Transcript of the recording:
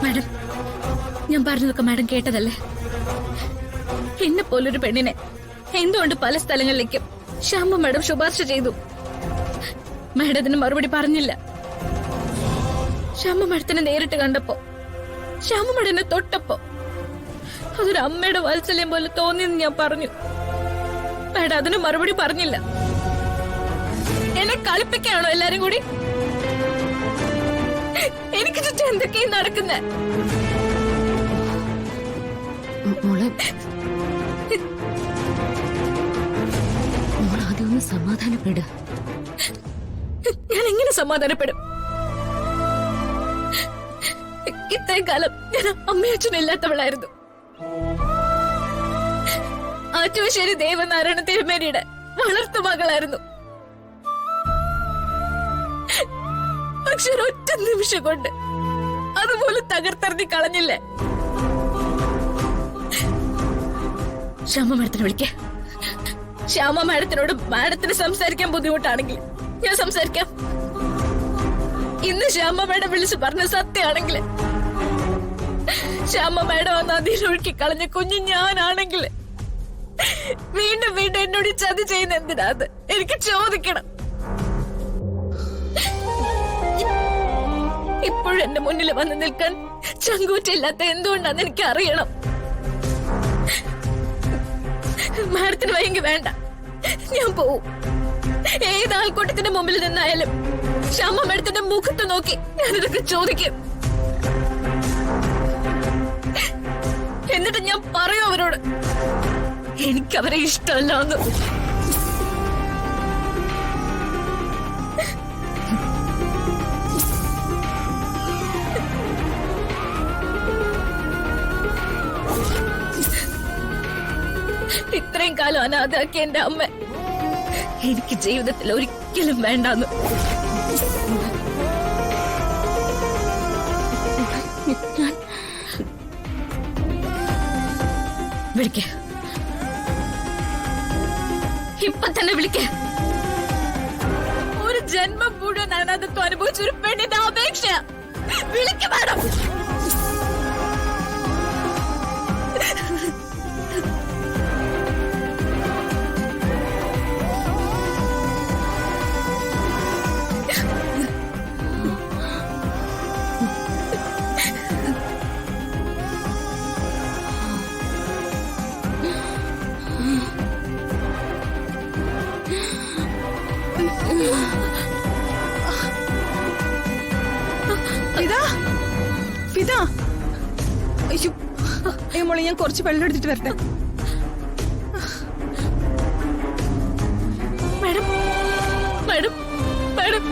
Madam, ഞാൻ പറഞ്ഞതൊക്കെ madam കേട്ടതല്ലേ? എന്നെ പോലൊരു പെണ്ണിനെ എന്തുകൊണ്ട് പല സ്ഥലങ്ങളിലേക്കും ശ്യാമ മാഡം ശുപാർശ ചെയ്തു? മാഡം അതിന് മറുപടി പറഞ്ഞില്ല. ശ്യാമ മാഡത്തിനെ നേരിട്ട് കണ്ടപ്പോ, ശ്യാമ മാഡനെ തൊട്ടപ്പോ അതൊരു അമ്മയുടെ വാത്സല്യം പോലെ തോന്നിയെന്ന് ഞാൻ പറഞ്ഞു. മാഡം അതിന് മറുപടി പറഞ്ഞില്ല. എന്നെ കളിപ്പിക്കാണോ എല്ലാരും കൂടി? എനിക്ക് ചുറ്റും എന്തൊക്കെയും നടക്കുന്നേ. ആദ്യം ഒന്ന് സമാധാനപ്പെട്. ഞാൻ എങ്ങനെ സമാധാനപ്പെടും? ഇത്രയും കാലം ഞാൻ അമ്മയച്ഛനും ഇല്ലാത്തവളായിരുന്നു. ആറ്റുവശ്ശേരി ദേവനാരായണ തിരുമേനിയുടെ വളർത്തു മകളായിരുന്നു. പക്ഷെ ഒറ്റ നിമിഷം കൊണ്ട് അതുപോലെ തകർത്തെറിഞ്ഞ് കളഞ്ഞില്ലേ? ശ്യാമ മാഡത്തിനെ വിളിക്കേ. ശ്യാമ മാഡത്തിനോട് മാഡത്തിന് സംസാരിക്കാൻ ബുദ്ധിമുട്ടാണെങ്കിൽ ഞാൻ സംസാരിക്കാം. ഇന്ന് ശ്യാമ മാഡം വിളിച്ച് പറഞ്ഞ സത്യമാണെങ്കിൽ, ശ്യാമ മാഡം വന്ന് അതിലൊഴുക്കി കളഞ്ഞ കുഞ്ഞു ഞാനാണെങ്കിൽ വീണ്ടും വീണ്ടും എന്നോട് ചതി ചെയ്യുന്ന എന്തിനാ? അത് എനിക്ക് ചോദിക്കണം. ഇപ്പോഴും എന്റെ മുന്നിൽ വന്ന് നിൽക്കാൻ ചങ്കൂറ്റില്ലാത്ത എന്തുകൊണ്ടാന്ന് എനിക്ക് അറിയണം. മാഡത്തിന് വയ്യെങ്കിൽ വേണ്ട, ഞാൻ പോവും. ഏതാൾക്കൂട്ടത്തിന്റെ മുമ്പിൽ നിന്നായാലും ശ്യാമ മാഡത്തിന്റെ മുഖത്ത് നോക്കി ഞാനിതൊക്കെ ചോദിക്കും. എന്നിട്ട് ഞാൻ പറയൂ അവരോട് എനിക്കവരെ ഇഷ്ടമല്ല എന്ന്. ഇത്രയും കാലം അനാഥാക്കിയ എന്റെ അമ്മ എനിക്ക് ജീവിതത്തിൽ ഒരിക്കലും വേണ്ടാന്ന്. വിളിക്ക, ഇപ്പൊ തന്നെ വിളിക്ക. ഒരു ജന്മം മുഴുവൻ അനാഥത്വം അനുഭവിച്ച ഒരു പെണ്ണിന്റെ അപേക്ഷ വിളിക്ക മാഡം. അയ്യോ മോളെ, ഞാൻ കുറച്ച് വെള്ളം എടുത്തിട്ട് വരട്ടെ. Madam madam madam